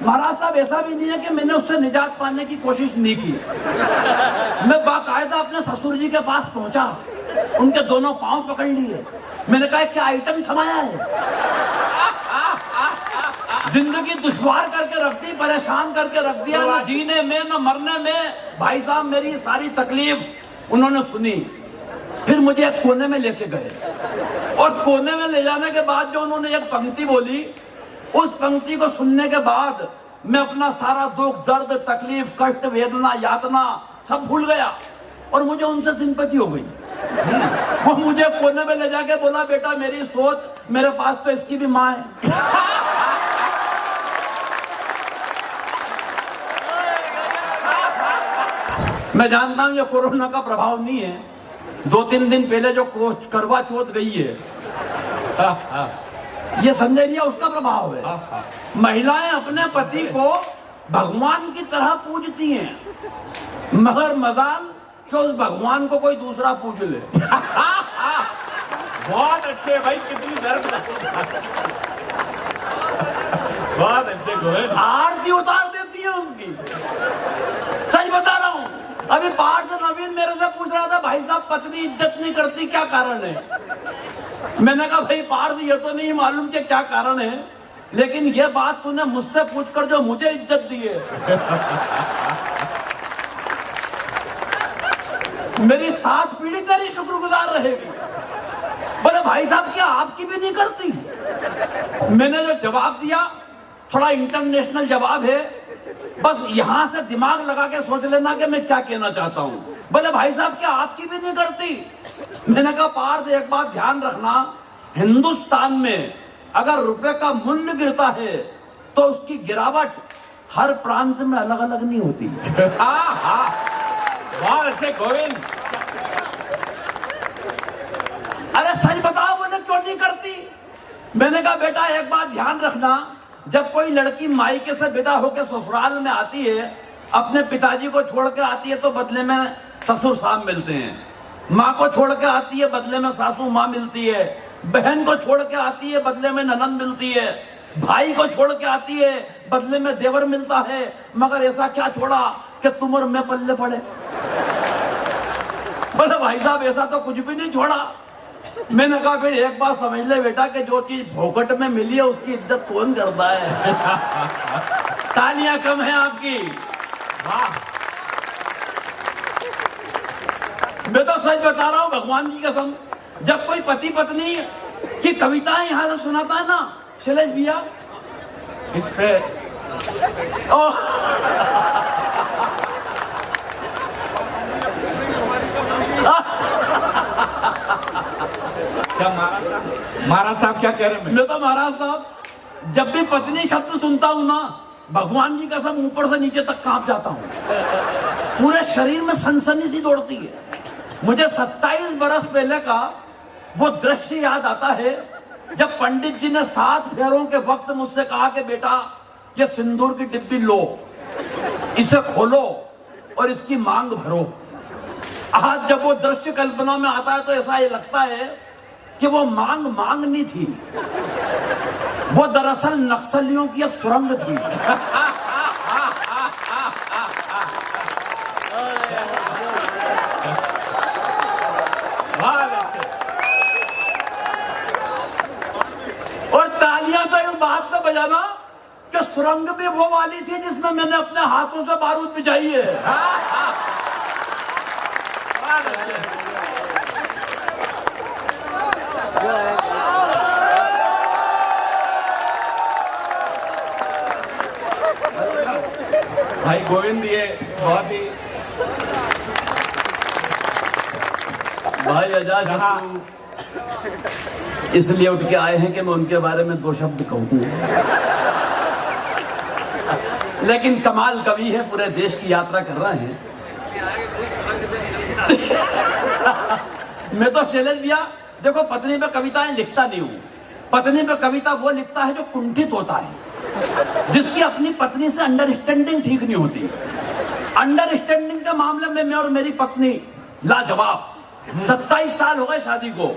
महाराज साहब ऐसा भी नहीं है कि मैंने उससे निजात पाने की कोशिश नहीं की। मैं बाकायदा अपने ससुर जी के पास पहुंचा, उनके दोनों पांव पकड़ लिए। मैंने कहा क्या आइटम थमाया है, जिंदगी दुश्वार करके रख दी, परेशान करके रख दिया, न जीने में न मरने में। भाई साहब मेरी सारी तकलीफ उन्होंने सुनी, फिर मुझे एक कोने में लेके गए और कोने में ले जाने के बाद जो उन्होंने एक पंक्ति बोली, उस पंक्ति को सुनने के बाद मैं अपना सारा दुख, दर्द, तकलीफ, कष्ट, वेदना, यातना सब भूल गया और मुझे उनसे सिंपैथी हो गई। वो मुझे कोने में ले जाके बोला, बेटा मेरी सोच, मेरे पास तो इसकी भी माँ है। मैं जानता हूं ये कोरोना का प्रभाव नहीं है, 2-3 दिन पहले जो करवा चौथ गई है, ये संदेरिया उसका प्रभाव है। महिलाएं अपने पति को भगवान की तरह पूजती हैं, मगर मजाल कि उस भगवान को कोई दूसरा पूज ले। बहुत अच्छे भाई, कितनी दर्द। बहुत अच्छे गोविंद, आरती उतार देती है उसकी। सच बता रहा हूं, अभी पार्थ नवीन मेरे से पूछ रहा था, भाई साहब पत्नी इज्जत नहीं करती, क्या कारण है? मैंने कहा भाई पार्थ ये तो नहीं मालूम कि क्या कारण है, लेकिन ये बात तूने मुझसे पूछकर जो मुझे इज्जत दी है, मेरी 7 पीढ़ी तेरी शुक्रगुजार रहेगी। बोले भाई साहब क्या आपकी भी नहीं करती? मैंने जो जवाब दिया थोड़ा इंटरनेशनल जवाब है, बस यहां से दिमाग लगा के सोच लेना कि मैं क्या कहना चाहता हूं। बोले भाई साहब क्या आपकी भी नहीं करती? मैंने कहा पार्थ एक बात ध्यान रखना, हिंदुस्तान में अगर रुपए का मूल्य गिरता है तो उसकी गिरावट हर प्रांत में अलग अलग नहीं होती। बहुत अच्छे गोविंद। अरे सच बताओ, बोले क्यों नहीं करती? मैंने कहा बेटा एक बात ध्यान रखना, जब कोई लड़की मायके से विदा होकर ससुराल में आती है, अपने पिताजी को छोड़ के आती है तो बदले में ससुर साहब मिलते हैं, माँ को छोड़ के आती है बदले में सासू माँ मिलती है, बहन को छोड़ के आती है बदले में ननंद मिलती है, भाई को छोड़ के आती है बदले में देवर मिलता है, मगर ऐसा क्या छोड़ा कि तुम और मैं पल्ले पड़े? बोले भाई साहब ऐसा तो कुछ भी नहीं छोड़ा। मैंने कहा फिर एक बात समझ ले बेटा कि जो चीज फोकट में मिली है उसकी इज्जत कौन करता है? तालियां कम है आपकी। वाह, मैं तो सच बता रहा हूं भगवान की कसम, जब कोई पति पत्नी की कविताएं यहां से सुनाता है ना शैलेश भैया, इस पे क्या महाराज साहब क्या कह रहे हैं? मैं तो महाराज साहब जब भी पत्नी शब्द सुनता हूं ना, भगवान की कसम ऊपर से नीचे तक कांप जाता हूं, पूरे शरीर में सनसनी सी दौड़ती है। मुझे 27 बरस पहले का वो दृश्य याद आता है जब पंडित जी ने 7 फेरों के वक्त मुझसे कहा कि बेटा ये सिंदूर की डिब्बी लो, इसे खोलो और इसकी मांग भरो। आज जब वो दृश्य कल्पना में आता है तो ऐसा ये लगता है कि वो मांग नहीं थी, वो दरअसल नक्सलियों की एक सुरंग थी। और तालियां तो इस बात पे बजाना कि सुरंग भी वो वाली थी जिसमें मैंने अपने हाथों से बारूद बिछाई है। भाई गोविंद ये बहुत ही भाई आजाद इसलिए उठ के आए हैं कि मैं उनके बारे में 2 शब्द कहूं, लेकिन कमाल कवि है, पूरे देश की यात्रा कर रहे हैं। मैं तो शैलेश भैया देखो पत्नी पे कविताएं लिखता नहीं हूं, पत्नी पे कविता वो लिखता है जो कुंठित होता है, जिसकी अपनी पत्नी से अंडरस्टैंडिंग ठीक नहीं होती। अंडरस्टैंडिंग के मामले में मैं और मेरी पत्नी लाजवाब। 27 साल हो गए शादी को,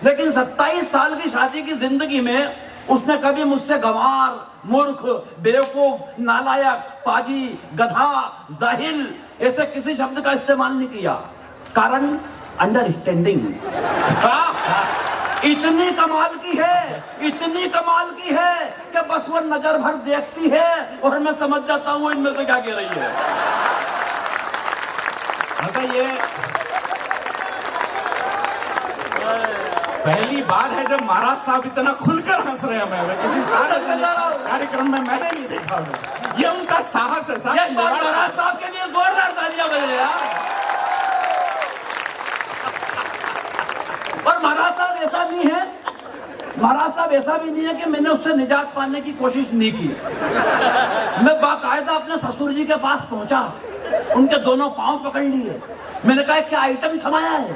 लेकिन 27 साल की शादी की जिंदगी में उसने कभी मुझसे गंवार, मूर्ख, बेवकूफ, नालायक, पाजी, गधा, जाहिल ऐसे किसी शब्द का इस्तेमाल नहीं किया। कारण अंडरस्टैंडिंग इतनी कमाल की है, इतनी कमाल की है कि बस वो नजर भर देखती है और मैं समझ जाता हूं इनमें से क्या कह रही है। मतलब ये पहली बार है जब महाराज साहब इतना खुलकर हंस रहे हैं। मैं किसी सारे कार्यक्रम में मैंने नहीं देखा उन्हें। ये उनका साहस है साहब। महाराज साहब के लिए जोरदार तालियां बजे यार। और महाराज साहब ऐसा नहीं है, महाराज साहब ऐसा भी नहीं है कि मैंने उससे निजात पाने की कोशिश नहीं की। मैं बाकायदा अपने ससुर जी के पास पहुंचा, उनके दोनों पांव पकड़ लिए। मैंने कहा क्या आइटम छमाया है,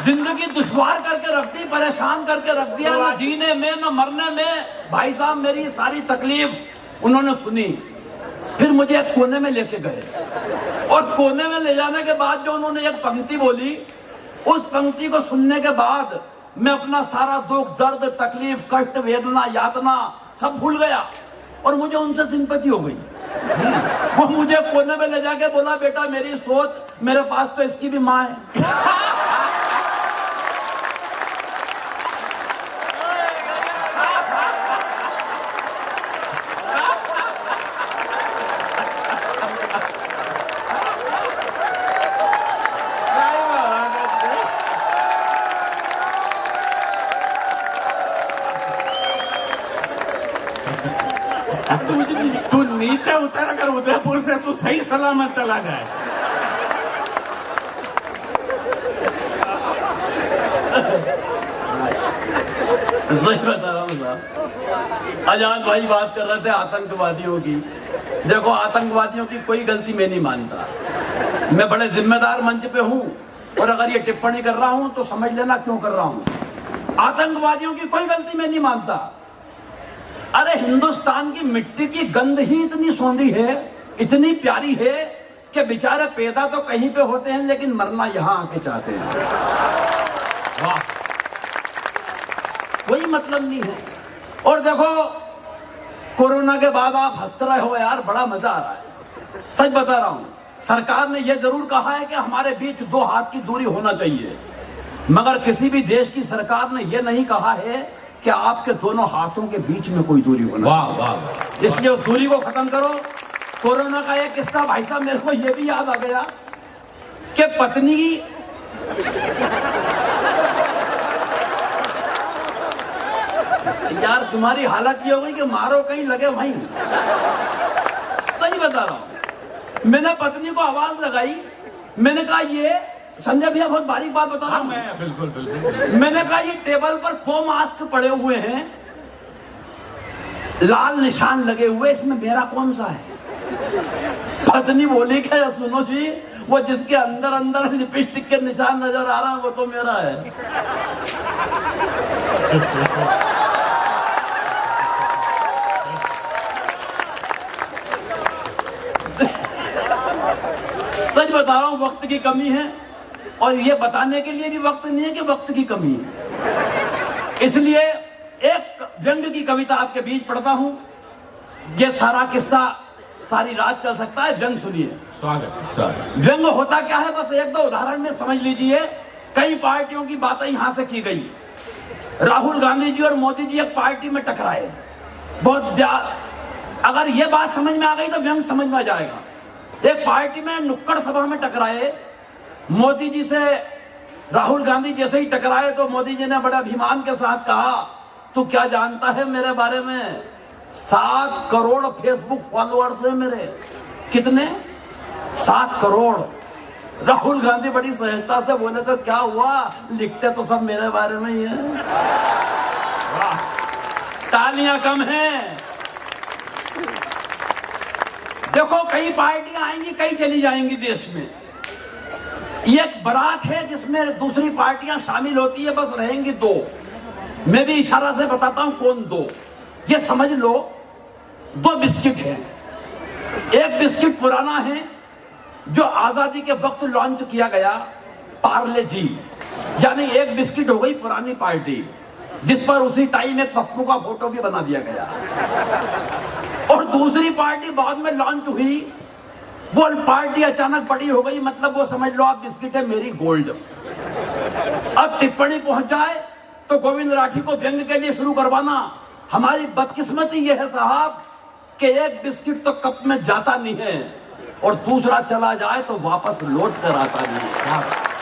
जिंदगी दुश्वार करके रख दी, परेशान करके रख दिया, न जीने में न मरने में। भाई साहब मेरी सारी तकलीफ उन्होंने सुनी, फिर मुझे एक कोने में लेके गए और कोने में ले जाने के बाद जो उन्होंने एक पंक्ति बोली, उस पंक्ति को सुनने के बाद मैं अपना सारा दुख, दर्द, तकलीफ, कष्ट, वेदना, यातना सब भूल गया और मुझे उनसे सिंपैथी हो गई। वो मुझे कोने में ले जाके बोला, बेटा मेरी सोच, मेरे पास तो इसकी भी माँ है। तू नीचे उतर, अगर उदयपुर से तू सही सलामत चला जाए। सही बता रहा हूँ साहब। आजाद भाई बात कर रहे थे आतंकवादियों की। देखो आतंकवादियों की कोई गलती मैं नहीं मानता, मैं बड़े जिम्मेदार मंच पे हूँ और अगर ये टिप्पणी कर रहा हूँ तो समझ लेना क्यों कर रहा हूँ। आतंकवादियों की कोई गलती मैं नहीं मानता। अरे हिंदुस्तान की मिट्टी की गंध ही इतनी सौंधी है, इतनी प्यारी है कि बेचारे पैदा तो कहीं पे होते हैं लेकिन मरना यहां आके चाहते हैं। वाह, कोई मतलब नहीं है। और देखो कोरोना के बाद आप हंस रहे हो यार, बड़ा मजा आ रहा है। सच बता रहा हूं, सरकार ने यह जरूर कहा है कि हमारे बीच 2 हाथ की दूरी होना चाहिए, मगर किसी भी देश की सरकार ने यह नहीं कहा है कि आपके दोनों हाथों के बीच में कोई दूरी होना। वाह वाह, इसलिए उस दूरी को खत्म करो। कोरोना का एक किस्सा भाई साहब मेरे को यह भी याद आ गया कि पत्नी यार तुम्हारी हालत ये हो गई कि मारो कहीं लगे वहीं। सही बता रहा हूं, मैंने पत्नी को आवाज लगाई, मैंने कहा ये संजय भैया बहुत बारीक बात बता रहा हूं। मैं बिल्कुल बिल्कुल। मैंने कहा ये टेबल पर 2 मास्क पड़े हुए हैं, लाल निशान लगे हुए, इसमें मेरा कौन सा है? पत्नी बोली क्या, सुनो जी, वो जिसके अंदर अंदर लिपस्टिक के निशान नजर आ रहा है वो तो मेरा है। सच बता रहा हूं, वक्त की कमी है और ये बताने के लिए भी वक्त नहीं है कि वक्त की कमी है। इसलिए एक जंग की कविता आपके बीच पढ़ता हूं। ये सारा किस्सा सारी रात चल सकता है, जंग सुनिए। स्वागत। जंग होता क्या है, बस 1-2 उदाहरण में समझ लीजिए। कई पार्टियों की बातें यहां से की गई। राहुल गांधी जी और मोदी जी एक पार्टी में टकराए, बहुत अगर ये बात समझ में आ गई तो व्यंग समझ में आ जाएगा। एक पार्टी में नुक्कड़ सभा में टकराए, मोदी जी से राहुल गांधी जैसे ही टकराए तो मोदी जी ने बड़ा अभिमान के साथ कहा, तू क्या जानता है मेरे बारे में? 7 करोड़ फेसबुक फॉलोअर्स है मेरे। कितने? 7 करोड़। राहुल गांधी बड़ी सहजता से बोले तो क्या हुआ, लिखते तो सब मेरे बारे में ही है। तालियां कम हैं। देखो कई पार्टियां आएंगी, कई चली जाएंगी देश में। ये एक बारात है जिसमें दूसरी पार्टियां शामिल होती है, बस रहेंगी 2। मैं भी इशारा से बताता हूं कौन 2। ये समझ लो 2 बिस्किट हैं। एक बिस्किट पुराना है जो आजादी के वक्त लॉन्च किया गया, पार्ले जी, यानी एक बिस्किट हो गई पुरानी पार्टी। जिस पर उसी टाइम एक पप्पू का फोटो भी बना दिया गया। और दूसरी पार्टी बाद में लॉन्च हुई, वो पार्टी अचानक बड़ी हो गई, मतलब वो समझ लो आप बिस्किट है मेरी गोल्ड। अब टिप्पणी पहुंच जाए तो गोविंद राठी को व्यंग के लिए शुरू करवाना। हमारी बदकिस्मती ये है साहब कि एक बिस्किट तो कप में जाता नहीं है और दूसरा चला जाए तो वापस लौट कर आता नहीं है।